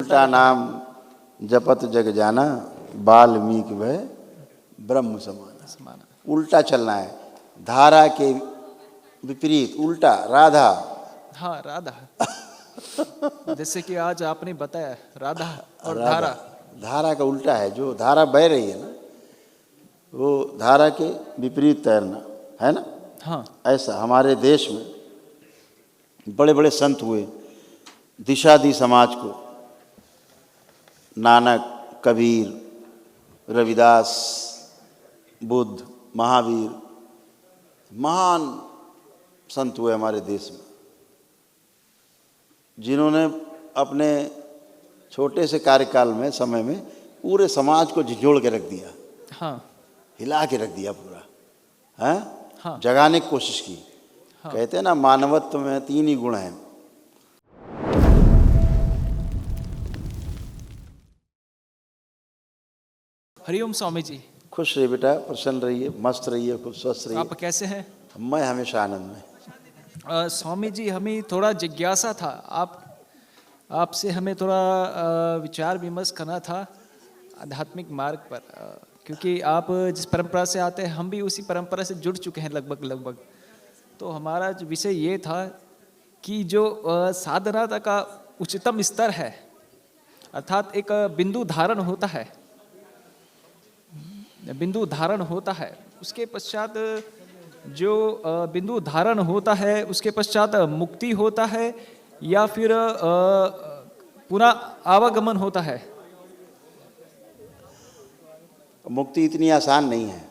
उल्टा नाम जपत जग जाना, वाल्मीकि भय ब्रह्म समाना। उल्टा चलना है, धारा के विपरीत उल्टा। राधा, हाँ राधा। जैसे कि आज आपने बताया राधा और राधा धारा। धारा का उल्टा है, जो धारा बह रही है ना, वो धारा के विपरीत तैरना है ना। हाँ ऐसा हमारे देश में बड़े बड़े संत हुए, दिशा दी समाज को। नानक, कबीर, रविदास, बुद्ध, महावीर, महान संत हुए हमारे देश में, जिन्होंने अपने छोटे से कार्यकाल में, समय में पूरे समाज को झिझोड़ के रख दिया। हाँ हिला के रख दिया पूरा, है हाँ जगाने की कोशिश की। हाँ। कहते हैं ना, मानवत्व में 3 ही गुण हैं। हरिओम स्वामी जी। खुश रहिए बेटा, प्रसन्न रहिए, मस्त रहिए, खूब स्वस्थ रहिए। आप कैसे हैं? मैं हमेशा आनंद में। स्वामी जी, हमें थोड़ा जिज्ञासा था, आपसे हमें थोड़ा विचार विमर्श करना था आध्यात्मिक मार्ग पर। क्योंकि आप जिस परंपरा से आते हैं, हम भी उसी परंपरा से जुड़ चुके हैं लगभग। तो हमारा जो विषय ये था कि जो साधना का उच्चतम स्तर है, अर्थात एक बिंदु धारण होता है, उसके पश्चात जो बिंदु धारण होता है उसके पश्चात मुक्ति होता है या फिर पुनः आवागमन होता है? मुक्ति इतनी आसान नहीं है।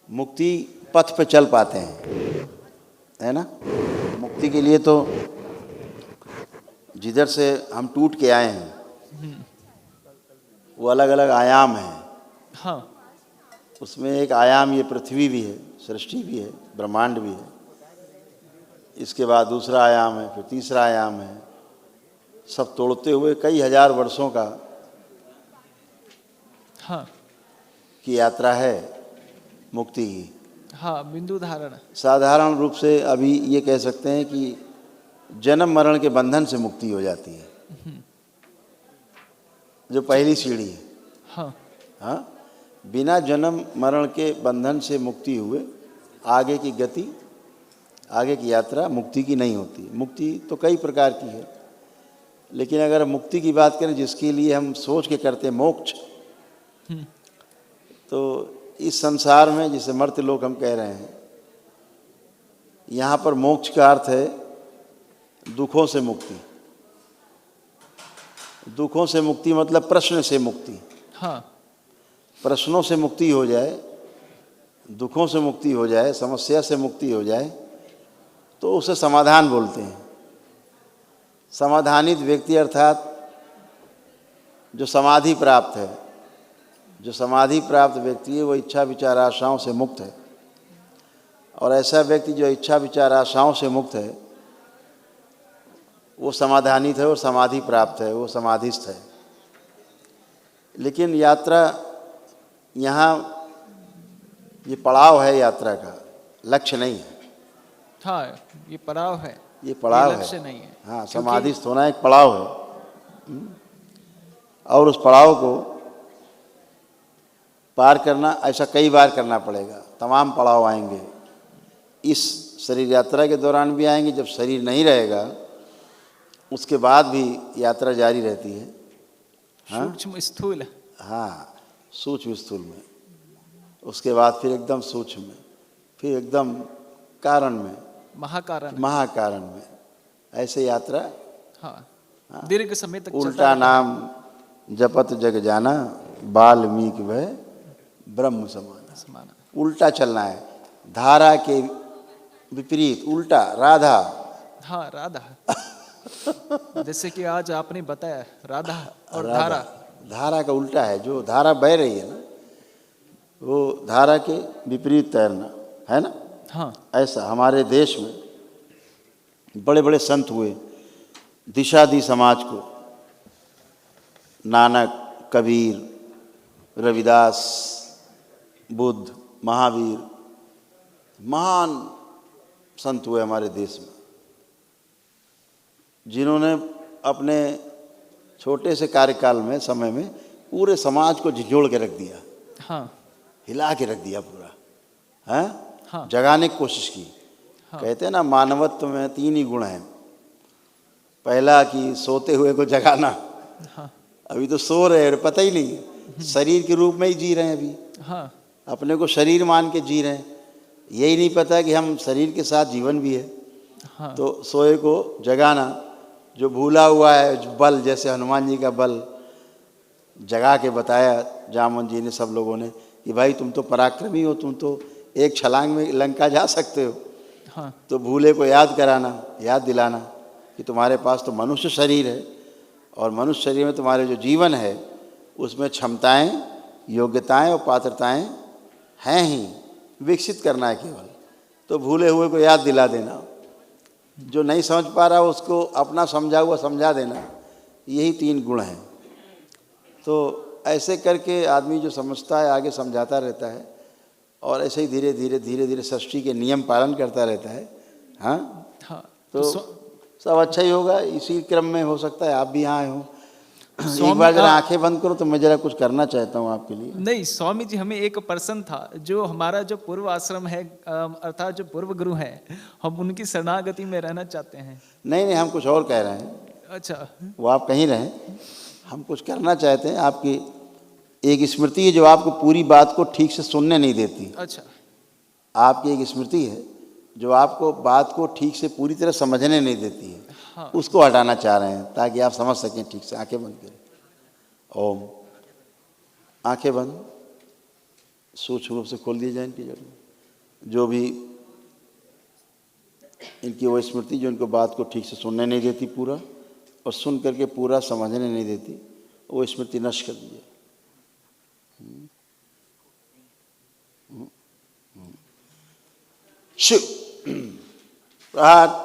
मुक्ति पथ पे चल पाते हैं, है ना। मुक्ति के लिए तो जिधर से हम टूट के आए हैं वो अलग अलग आयाम हैं। हाँ। उसमें एक आयाम ये पृथ्वी भी है, सृष्टि भी है, ब्रह्मांड भी है। इसके बाद दूसरा आयाम है, फिर तीसरा आयाम है। सब तोड़ते हुए कई हजार वर्षों का हाँ की यात्रा है मुक्ति की। हाँ, बिंदु धारण। साधारण रूप से अभी ये कह सकते हैं कि जन्म मरण के बंधन से मुक्ति हो जाती है, जो पहली सीढ़ी है। हाँ हाँ, बिना जन्म मरण के बंधन से मुक्ति हुए आगे की गति, आगे की यात्रा मुक्ति की नहीं होती। मुक्ति तो कई प्रकार की है, लेकिन अगर मुक्ति की बात करें जिसके लिए हम सोच के करते हैं मोक्ष, तो इस संसार में जिसे मर्त्य लोक हम कह रहे हैं, यहाँ पर मोक्ष का अर्थ है दुखों से मुक्ति। दुखों से मुक्ति मतलब प्रश्न से मुक्ति। हाँ। प्रश्नों से मुक्ति हो जाए, दुखों से मुक्ति हो जाए, समस्या से मुक्ति हो जाए, तो उसे समाधान बोलते हैं। समाधानित व्यक्ति अर्थात जो समाधि प्राप्त है, जो समाधि प्राप्त व्यक्ति है वो इच्छा विचार आशाओं से मुक्त है। और ऐसा व्यक्ति जो इच्छा विचार आशाओं से मुक्त है वो समाधानित है और समाधि प्राप्त है, वो समाधिस्थ है। लेकिन यात्रा यहाँ ये पड़ाव है, यात्रा का लक्ष्य नहीं है। हाँ, ये पड़ाव है, ये पड़ाव है, लक्ष्य नहीं है। हाँ, समाधिस्थ होना एक पड़ाव है। और उस पड़ाव को पार करना, ऐसा कई बार करना पड़ेगा। तमाम पड़ाव आएंगे, इस शरीर यात्रा के दौरान भी आएंगे, जब शरीर नहीं रहेगा उसके बाद भी यात्रा जारी रहती है। हाँ? सूक्ष्म स्थूल। हाँ, सूक्ष्म स्थूल में, उसके बाद फिर एकदम सूक्ष्म में, फिर एकदम कारण में, महाकारण में, ऐसे यात्रा। हाँ, दीर्घ समय तक उल्टा नाम जपत जग जाना, वाल्मीकि भय ब्रह्म समाना। उल्टा चलना है, धारा के विपरीत उल्टा। राधा, हाँ राधा। जैसे कि आज आपने बताया राधा और धारा। धारा का उल्टा है, जो धारा बह रही है ना, वो धारा के विपरीत तैरना है ना। हाँ। ऐसा हमारे देश में बड़े बड़े संत हुए, दिशा दी समाज को। नानक, कबीर, रविदास, बुद्ध, महावीर, महान संत हुए हमारे देश में, जिन्होंने अपने छोटे से कार्यकाल में, समय में, पूरे समाज को झिझोड़ के रख दिया, हाँ हिला के रख दिया पूरा, हैं? हाँ जगाने की कोशिश की। हाँ कहते हैं ना, मानवत्व में 3 ही गुण हैं। पहला कि सोते हुए को जगाना। हाँ अभी तो सो रहे हैं और पता ही नहीं, शरीर के रूप में ही जी रहे हैं अभी, हाँ अपने को शरीर मान के जी रहे हैं, यही नहीं पता कि हम शरीर के साथ जीवन भी है। हाँ तो सोए को जगाना, जो भूला हुआ है जो बल, जैसे हनुमान जी का बल जगा के बताया जामवंत जी ने, सब लोगों ने, कि भाई तुम तो पराक्रमी हो, तुम तो एक छलांग में लंका जा सकते हो। हाँ तो भूले को याद कराना, याद दिलाना कि तुम्हारे पास तो मनुष्य शरीर है, और मनुष्य शरीर में तुम्हारे जो जीवन है उसमें क्षमताएं, योग्यताएं और पात्रताएं हैं ही, विकसित करना है केवल। तो भूले हुए को याद दिला देना, जो नहीं समझ पा रहा उसको अपना समझा हुआ समझा देना, यही 3 गुण हैं। तो ऐसे करके आदमी जो समझता है आगे समझाता रहता है, और ऐसे ही धीरे धीरे धीरे धीरे सृष्टि के नियम पालन करता रहता है। हाँ, हाँ तो सब अच्छा ही होगा। इसी क्रम में हो सकता है आप भी यहाँ आए हो। एक बार जरा आंखें बंद करो तो मैं जरा कुछ करना चाहता हूँ आपके लिए। नहीं स्वामी जी, हमें एक पर्सन था जो हमारा जो पूर्व आश्रम है, अर्थात जो पूर्व गुरु है, हम उनकी शरणागति में रहना चाहते हैं। नहीं नहीं, हम कुछ और कह रहे हैं। अच्छा वो आप कहीं रहें, हम कुछ करना चाहते हैं। आपकी एक स्मृति है जो आपको पूरी बात को ठीक से सुनने नहीं देती। अच्छा, आपकी एक स्मृति है जो आपको बात को ठीक से पूरी तरह समझने नहीं देती है। हाँ। उसको हटाना चाह रहे हैं ताकि आप समझ सकें ठीक से। आंखें बंद करें। ओम। आंखें बंद, सूक्ष्म रूप से खोल दिए जाए इनकी जड़। जो भी इनकी वो स्मृति जो इनको बात को ठीक से सुनने नहीं देती पूरा, और सुन करके पूरा समझने नहीं देती, वो स्मृति नष्ट कर दीजिए। शिव प्रहार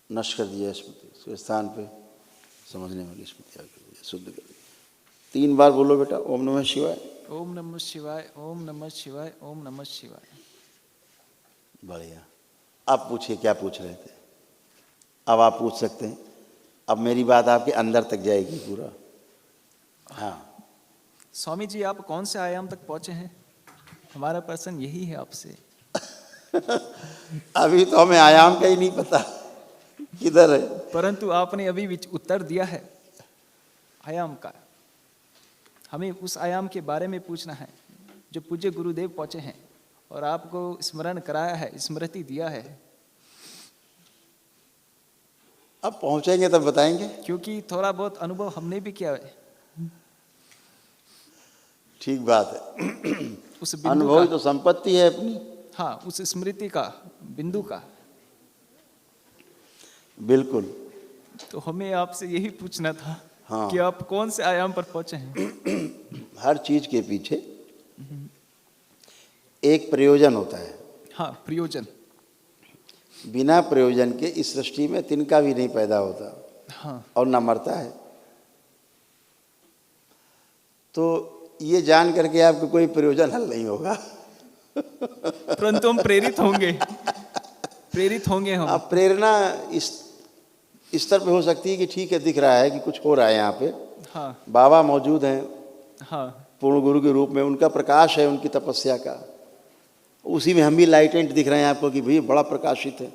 नष्ट कर दिया स्मृति, उसके स्थान पे समझने वाली स्मृति आकर दिया, शुद्ध कर दिया। 3 बार बोलो बेटा, ओम नमः शिवाय, ओम नमः शिवाय, ओम नमः शिवाय, ओम नमः शिवाय। बढ़िया। अब पूछिए क्या पूछ रहे थे। अब आप पूछ सकते हैं। अब मेरी बात आपके अंदर तक जाएगी पूरा। हाँ स्वामी जी, आप कौन से आयाम तक पहुंचे हैं? हमारा प्रश्न यही है आपसे। अभी तो हमें आयाम का ही नहीं पता किधर है, परंतु आपने अभी उत्तर दिया है आयाम का। हमें उस आयाम के बारे में पूछना है जो पूज्य गुरुदेव पहुंचे हैं और आपको स्मरण कराया है, स्मृति दिया है। अब पहुंचेंगे तब बताएंगे, क्योंकि थोड़ा बहुत अनुभव हमने भी किया है। ठीक बात है। उस बिंदु अनुभव का, तो संपत्ति है अपनी। हाँ, उस स्मृति का, बिंदु का। बिल्कुल। तो हमें आपसे यही पूछना था। हाँ। कि आप कौन से आयाम पर पहुंचे हैं? हर चीज के पीछे एक प्रयोजन होता है। हाँ, प्रयोजन। बिना प्रयोजन के इस सृष्टि में तिनका भी नहीं पैदा होता। हाँ। और न मरता है। तो ये जान करके आपको कोई प्रयोजन हल नहीं होगा। परंतु हम प्रेरित होंगे, प्रेरित होंगे हम। अब प्रेरणा इस स्तर पे हो सकती है कि ठीक है, दिख रहा है कि कुछ हो रहा है यहाँ पे। हाँ। बाबा मौजूद हैं। हाँ। पूर्ण गुरु के रूप में, उनका प्रकाश है, उनकी तपस्या का, उसी में हम भी लाइटेंट दिख रहे हैं आपको कि भाई बड़ा प्रकाशित है।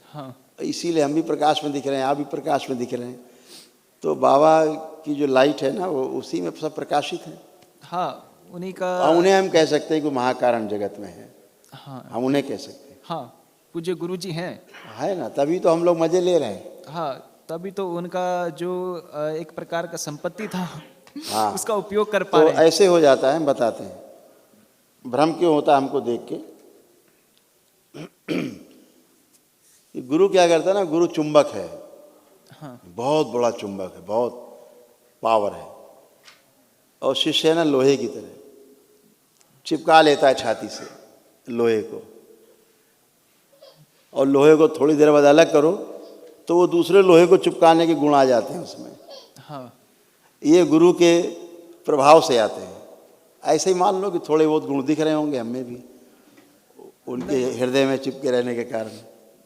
हाँ। इसीलिए हम भी प्रकाश में दिख रहे हैं, आप भी प्रकाश में दिख रहे हैं। तो बाबा की जो लाइट है ना, वो उसी में सब प्रकाशित है। हाँ, उन्हीं का। उन्हें हम कह सकते हैं कि महाकारण जगत में है। हाँ, हम उन्हें कह सकते हैं। हाँ, पूज्य गुरु जी हैं, है ना, तभी तो हम लोग मजे ले रहे हैं। हाँ, तभी तो उनका जो एक प्रकार का संपत्ति था, हाँ, उसका उपयोग कर पा तो रहे हैं। ऐसे हो जाता है। हम बताते हैं भ्रम क्यों होता है हमको देख के। गुरु क्या करता है ना, गुरु चुंबक है। हाँ। बहुत बड़ा चुंबक है, बहुत पावर है। और शिष्य है ना, लोहे की तरह चिपका लेता है छाती से लोहे को। और लोहे को थोड़ी देर बाद अलग करो तो वो दूसरे लोहे को चिपकाने के गुण आ जाते हैं उसमें। हाँ। ये गुरु के प्रभाव से आते हैं। ऐसे ही मान लो कि थोड़े बहुत गुण दिख रहे होंगे हमें भी, उनके हृदय में चिपके रहने के कारण।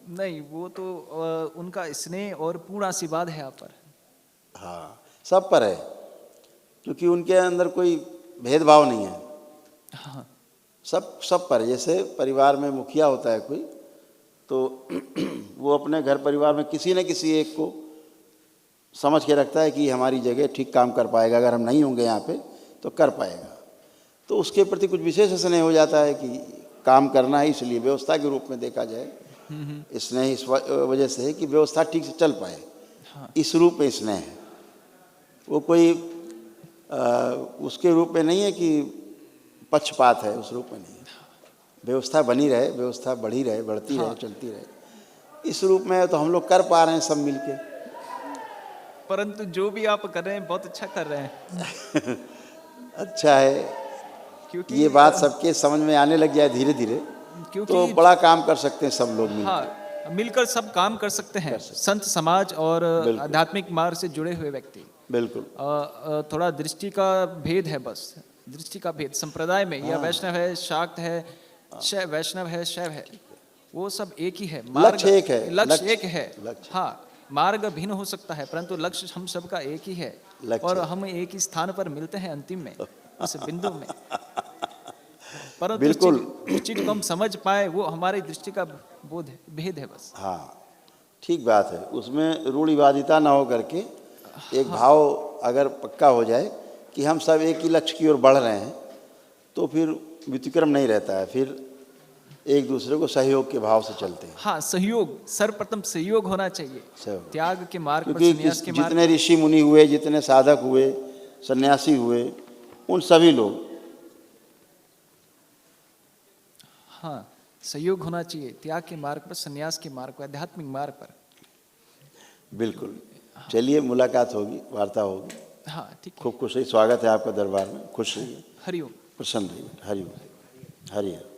नहीं, वो तो उनका स्नेह और पूर्ण आशीर्वाद है आप पर। हाँ, सब पर है, क्योंकि उनके अंदर कोई भेदभाव नहीं है, हाँ सब पर है। जैसे परिवार में मुखिया होता है कोई, तो वो अपने घर परिवार में किसी न किसी एक को समझ के रखता है कि हमारी जगह ठीक काम कर पाएगा, अगर हम नहीं होंगे यहाँ पे तो कर पाएगा। तो उसके प्रति कुछ विशेष स्नेह हो जाता है कि काम करना है, इसलिए व्यवस्था के रूप में देखा जाए स्नेह इस वजह से है कि व्यवस्था ठीक से चल पाए। हाँ इस रूप में स्नेह है, वो कोई उसके रूप में नहीं है कि पक्षपात है, उस रूप में नहीं है। व्यवस्था बनी रहे, व्यवस्था बढ़ी रहे, बढ़ती रहे, चलती रहे, इस रूप में तो हम लोग कर पा रहे हैं सब मिलके। परंतु जो भी आप कर रहे हैं बहुत अच्छा कर रहे हैं। अच्छा है, क्योंकि ये बात सबके समझ में आने लग जाए धीरे धीरे, क्योंकि तो बड़ा काम कर सकते हैं सब लोग मिलकर। हाँ, मिलकर सब काम कर सकते हैं, संत समाज और बिल्कुल। आध्यात्मिक मार्ग से जुड़े हुए व्यक्ति। बिल्कुल। थोड़ा दृष्टि का भेद है, बस दृष्टि का भेद संप्रदाय में, या वैष्णव है, शाक्त है, शैव, वैष्णव है, शैव है, वो सब एक ही है, लक्ष्य एक है, लक्ष्य एक है। लक्ष्य। हाँ, मार्ग भिन्न हो सकता है परंतु लक्ष्य हम सबका एक ही है, लक्ष्य। और हम एक ही स्थान पर मिलते हैं अंतिम में, उस बिंदु में। परंतु बिल्कुल। उस चीज को हम समझ पाए, वो हमारी दृष्टि का बोध है, भेद है बस। हाँ, ठीक बात है, उसमें रूढ़िवादिता ना हो करके एक भाव अगर पक्का हो जाए कि हम सब एक ही लक्ष्य की ओर बढ़ रहे हैं, तो फिर व्यतिक्रम नहीं रहता है, फिर एक दूसरे को सहयोग के भाव से चलते हैं। हाँ, सहयोग, सर्वप्रथम सहयोग होना चाहिए, सहयोग। त्याग के मार्ग पर, क्योंकि संन्यास के मार्ग जितने ऋषि मुनि हुए, जितने साधक हुए, सन्यासी हुए, उन सभी लोग, हाँ, सहयोग होना चाहिए, त्याग के मार्ग पर, संन्यास के मार्ग पर, आध्यात्मिक मार्ग पर। बिल्कुल। चलिए, मुलाकात होगी, वार्ता होगी। हाँ ठीक है, खूब खुश रहिए, स्वागत है आपका दरबार में, खुश रहिए, हरिओम। प्रसन्न रहिए। हरिओम, हरिओम।